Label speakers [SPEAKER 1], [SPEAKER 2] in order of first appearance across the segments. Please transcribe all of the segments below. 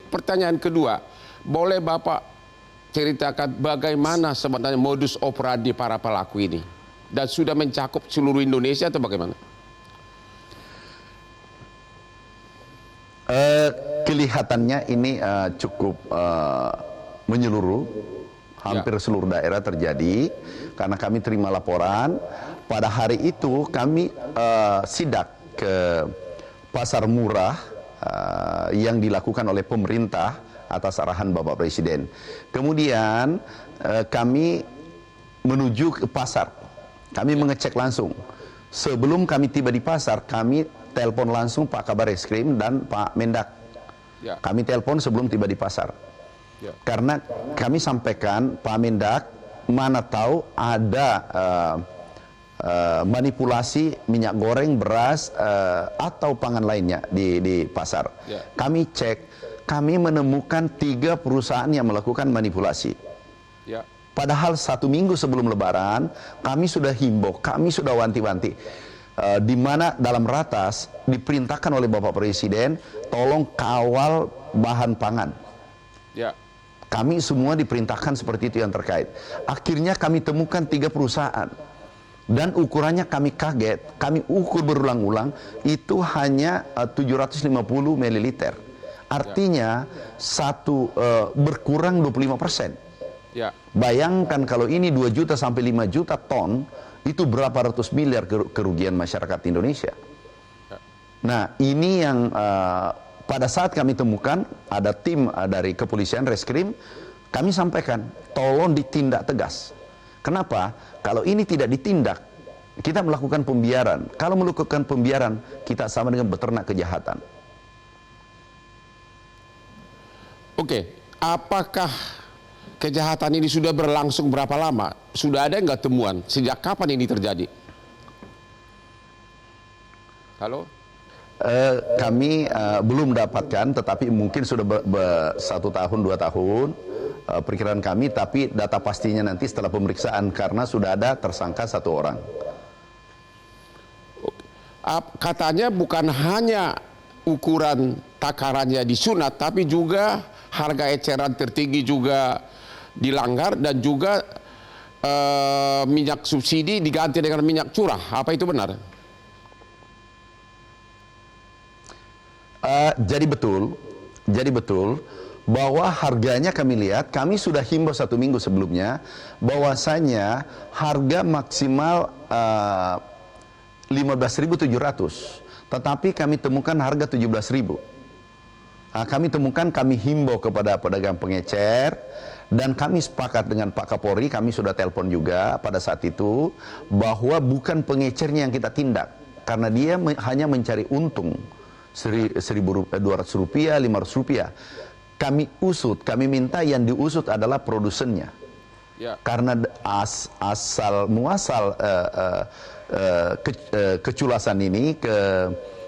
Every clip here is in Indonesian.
[SPEAKER 1] pertanyaan kedua, boleh Bapak ceritakan bagaimana sebenarnya modus operandi para pelaku ini? Dan sudah mencakup seluruh Indonesia atau bagaimana?
[SPEAKER 2] Kelihatannya ini cukup menyeluruh, hampir seluruh daerah terjadi, karena kami terima laporan. Pada hari itu kami sidak ke pasar murah yang dilakukan oleh pemerintah atas arahan Bapak Presiden. Kemudian kami menuju ke pasar, kami mengecek langsung. Sebelum kami tiba di pasar, kami telepon langsung Pak Kabar Eskrim dan Pak Mendak. Kami telepon sebelum tiba di pasar. Karena kami sampaikan, Pak Mendak, mana tahu ada manipulasi minyak goreng, beras, atau pangan lainnya di pasar. Kami cek, kami menemukan 3 perusahaan yang melakukan manipulasi. Padahal 1 minggu sebelum Lebaran, kami sudah himbau, kami sudah wanti-wanti. Di mana dalam ratas diperintahkan oleh Bapak Presiden, tolong kawal bahan pangan. Kami semua diperintahkan seperti itu yang terkait. Akhirnya kami temukan 3 perusahaan. Dan ukurannya kami kaget, kami ukur berulang-ulang, itu hanya 750 ml. Artinya berkurang 25%. Bayangkan kalau ini 2 juta sampai 5 juta ton, itu berapa ratus miliar kerugian masyarakat Indonesia. Nah, ini yang pada saat kami temukan, ada tim dari kepolisian reskrim, kami sampaikan, tolong ditindak tegas. Kenapa? Kalau ini tidak ditindak, kita melakukan pembiaran. Kalau melakukan pembiaran, kita sama dengan beternak kejahatan.
[SPEAKER 1] Oke, apakah kejahatan ini sudah berlangsung berapa lama? Sudah ada nggak temuan? Sejak kapan ini terjadi? Halo?
[SPEAKER 2] Kami belum dapatkan, tetapi mungkin sudah 1 tahun, 2 tahun. Perkiraan kami, tapi data pastinya nanti setelah pemeriksaan, karena sudah ada tersangka 1 orang.
[SPEAKER 1] Katanya bukan hanya ukuran takarannya disunat, tapi juga harga eceran tertinggi juga dilanggar, dan juga minyak subsidi diganti dengan minyak curah. Apa itu benar? Jadi betul bahwa harganya kami lihat, kami sudah himbau 1 minggu sebelumnya, bahwasanya harga maksimal 15.700, tetapi kami temukan harga 17.000. Kami temukan, kami himbau kepada pedagang pengecer, dan kami sepakat dengan Pak Kapolri, kami sudah telepon juga pada saat itu, bahwa bukan pengecernya yang kita tindak, karena dia hanya mencari untung Rp1.200, Rp500. Kami usut, kami minta yang diusut adalah produsennya. Karena asal muasal keculasan ini,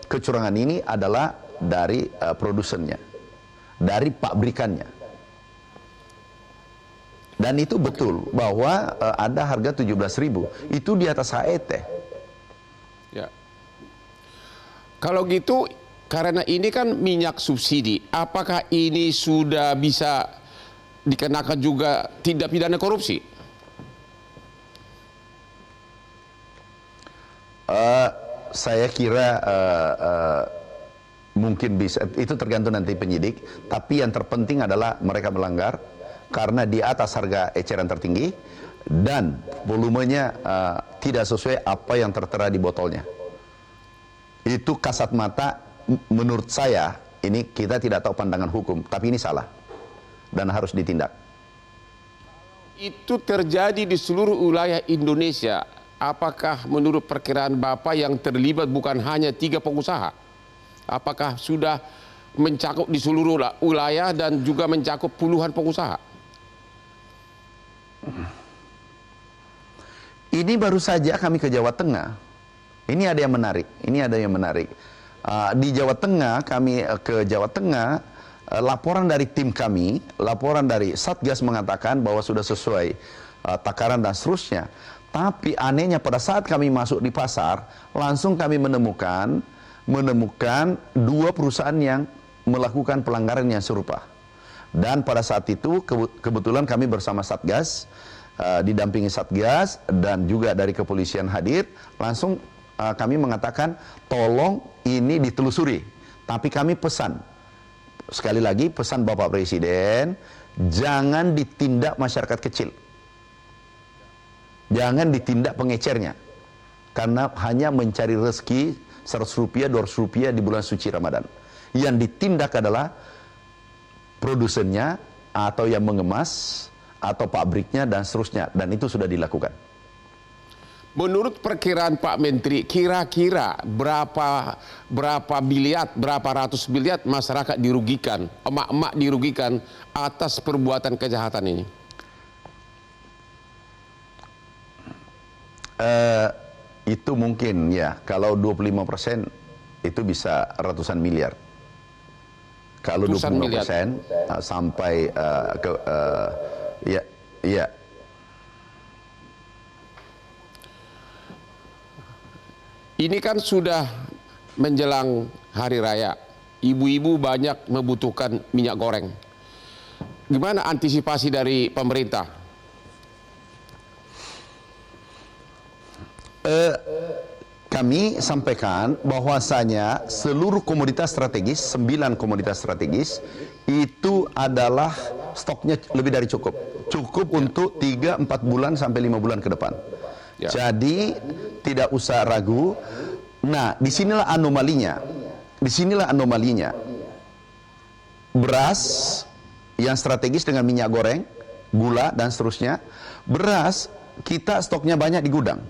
[SPEAKER 1] kecurangan ini adalah dari produsennya, dari pabrikannya. Dan itu betul bahwa ada harga 17.000, itu di atas HET. Kalau gitu, karena ini kan minyak subsidi, apakah ini sudah bisa dikenakan juga tindak pidana korupsi?
[SPEAKER 2] Saya kira mungkin bisa, itu tergantung nanti penyidik, tapi yang terpenting adalah mereka melanggar karena di atas harga eceran tertinggi dan volumenya tidak sesuai apa yang tertera di botolnya. Itu kasat mata. Menurut saya, ini kita tidak tahu pandangan hukum, tapi ini salah dan harus ditindak.
[SPEAKER 1] Itu terjadi di seluruh wilayah Indonesia. Apakah menurut perkiraan Bapak yang terlibat bukan hanya 3 pengusaha? Apakah sudah mencakup di seluruh wilayah dan juga mencakup puluhan pengusaha?
[SPEAKER 2] Ini baru saja kami ke Jawa Tengah. Ini ada yang menarik. Di Jawa Tengah, kami ke Jawa Tengah, laporan dari tim kami, laporan dari Satgas mengatakan bahwa sudah sesuai takaran dan seterusnya. Tapi anehnya pada saat kami masuk di pasar, langsung kami menemukan 2 perusahaan yang
[SPEAKER 1] melakukan pelanggaran yang serupa. Dan pada saat itu kebetulan kami bersama Satgas, didampingi Satgas dan juga dari kepolisian hadir, langsung kami mengatakan tolong ini ditelusuri. Tapi kami pesan, sekali lagi pesan Bapak Presiden, jangan ditindak masyarakat kecil. Jangan ditindak pengecernya. Karena hanya mencari rezeki 100 rupiah, 200 rupiah di bulan suci Ramadan. Yang ditindak adalah produsennya, atau yang mengemas, atau pabriknya, dan seterusnya. Dan itu sudah dilakukan.
[SPEAKER 3] Menurut perkiraan Pak Menteri, kira-kira berapa miliar, berapa ratus miliar masyarakat dirugikan, emak-emak dirugikan atas perbuatan kejahatan ini?
[SPEAKER 1] Itu mungkin ya, kalau 25% itu bisa ratusan miliar. Kalau 25% sampai ya.
[SPEAKER 3] Ini kan sudah menjelang hari raya. Ibu-ibu banyak membutuhkan minyak goreng. Gimana antisipasi dari pemerintah?
[SPEAKER 1] Kami sampaikan bahwasanya seluruh komoditas strategis, 9 komoditas strategis, itu adalah stoknya lebih dari cukup. Cukup untuk 3-4 bulan sampai 5 bulan ke depan.
[SPEAKER 3] Ya.
[SPEAKER 1] Jadi tidak usah ragu. Nah, disinilah anomalinya. Disinilah anomalinya. Beras yang strategis dengan minyak goreng, gula dan seterusnya. Beras kita stoknya banyak di gudang.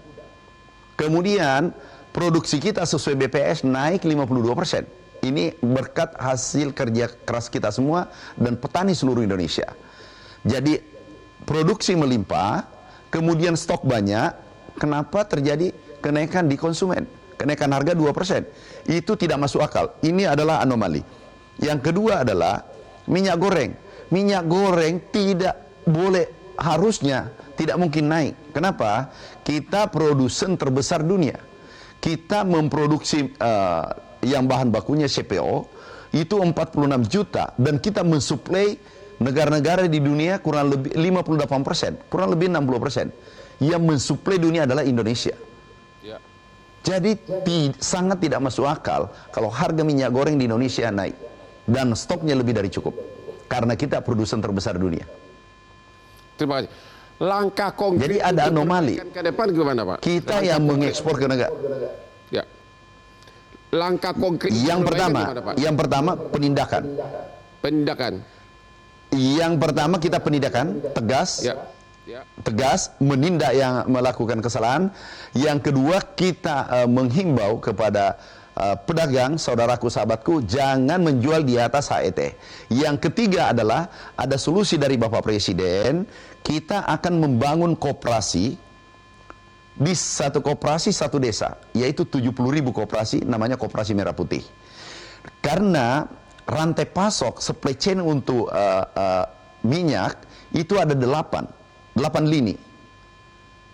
[SPEAKER 1] Kemudian produksi kita sesuai BPS naik 52%. Ini berkat hasil kerja keras kita semua dan petani seluruh Indonesia. Jadi produksi melimpah, kemudian stok banyak. Kenapa terjadi kenaikan di konsumen? Kenaikan harga 2%. Itu tidak masuk akal. Ini adalah anomali. Yang kedua adalah minyak goreng. Minyak goreng tidak boleh, harusnya tidak mungkin naik. Kenapa? Kita produsen terbesar dunia. Kita memproduksi yang bahan bakunya CPO itu 46 juta dan kita mensuplai negara-negara di dunia kurang lebih 58%, kurang lebih 60%. Yang mensuplai dunia adalah Indonesia.
[SPEAKER 3] Ya.
[SPEAKER 1] Jadi sangat tidak masuk akal kalau harga minyak goreng di Indonesia naik dan stoknya lebih dari cukup karena kita produsen terbesar dunia.
[SPEAKER 3] Terima kasih. Langkah konkret.
[SPEAKER 1] Jadi ada anomali.
[SPEAKER 3] Ke depan gimana, Pak?
[SPEAKER 1] Kita yang mengekspor ke negara.
[SPEAKER 3] Ya. Langkah konkret.
[SPEAKER 1] Yang pertama,
[SPEAKER 3] gimana, Pak?
[SPEAKER 1] yang pertama penindakan.
[SPEAKER 3] Penindakan.
[SPEAKER 1] Yang pertama kita penindakan tegas.
[SPEAKER 3] Ya. Ya.
[SPEAKER 1] Tegas menindak yang melakukan kesalahan. Yang kedua kita menghimbau kepada pedagang, saudaraku, sahabatku, jangan menjual di atas HET. Yang ketiga adalah ada solusi dari Bapak Presiden, kita akan membangun koperasi di satu koperasi satu desa, yaitu 70.000 koperasi, namanya Koperasi Merah Putih. Karena rantai pasok supply chain untuk minyak itu ada 8 lini.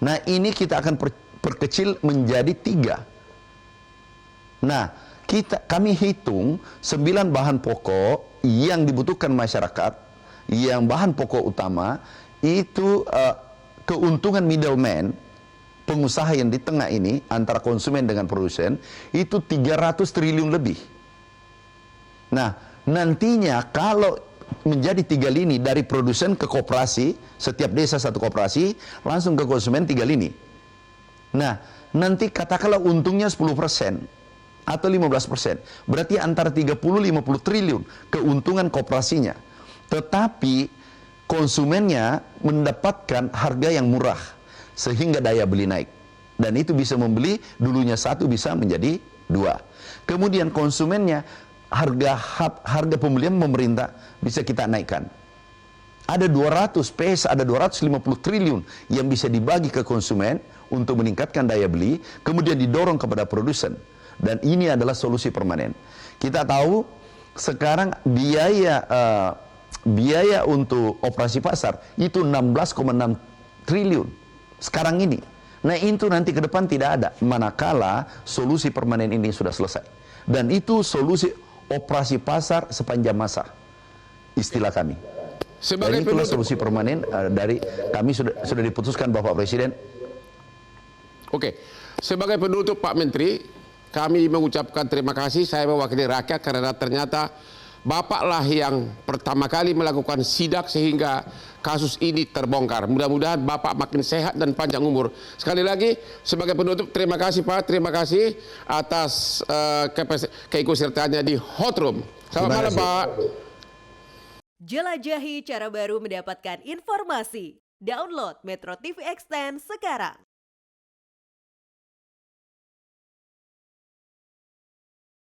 [SPEAKER 1] Nah, ini kita akan perkecil menjadi 3. Nah, kami hitung 9 bahan pokok yang dibutuhkan masyarakat, yang bahan pokok utama itu keuntungan middleman, pengusaha yang di tengah ini antara konsumen dengan produsen itu 300 triliun lebih. Nah, nantinya kalau menjadi 3 lini dari produsen ke koperasi, setiap desa satu koperasi, langsung ke konsumen 3 lini. Nah, nanti katakanlah untungnya 10% atau 15%, berarti antara 30-50 triliun keuntungan koperasinya. Tetapi konsumennya mendapatkan harga yang murah, sehingga daya beli naik. Dan itu bisa membeli, dulunya 1 bisa menjadi 2. Kemudian konsumennya, harga pembelian pemerintah bisa kita naikkan. Ada 200 PS, ada 250 triliun yang bisa dibagi ke konsumen untuk meningkatkan daya beli, kemudian didorong kepada produsen. Dan ini adalah solusi permanen. Kita tahu sekarang biaya untuk operasi pasar itu 16,6 triliun sekarang ini. Nah, itu nanti ke depan tidak ada manakala solusi permanen ini sudah selesai. Dan itu solusi operasi pasar sepanjang masa, istilah kami.
[SPEAKER 3] Sebagai
[SPEAKER 1] Dan itulah
[SPEAKER 3] penutup,
[SPEAKER 1] solusi permanen dari kami sudah diputuskan Bapak Presiden.
[SPEAKER 3] oke. Sebagai penutup Pak Menteri, kami mengucapkan terima kasih. Saya mewakili rakyat karena ternyata Bapaklah yang pertama kali melakukan sidak sehingga kasus ini terbongkar. Mudah-mudahan Bapak makin sehat dan panjang umur. Sekali lagi, sebagai penutup, terima kasih Pak. Terima kasih atas keikutsertaannya di Hot Room. Selamat malam Pak.
[SPEAKER 4] Jelajahi cara baru mendapatkan informasi. Download Metro TV Extend sekarang.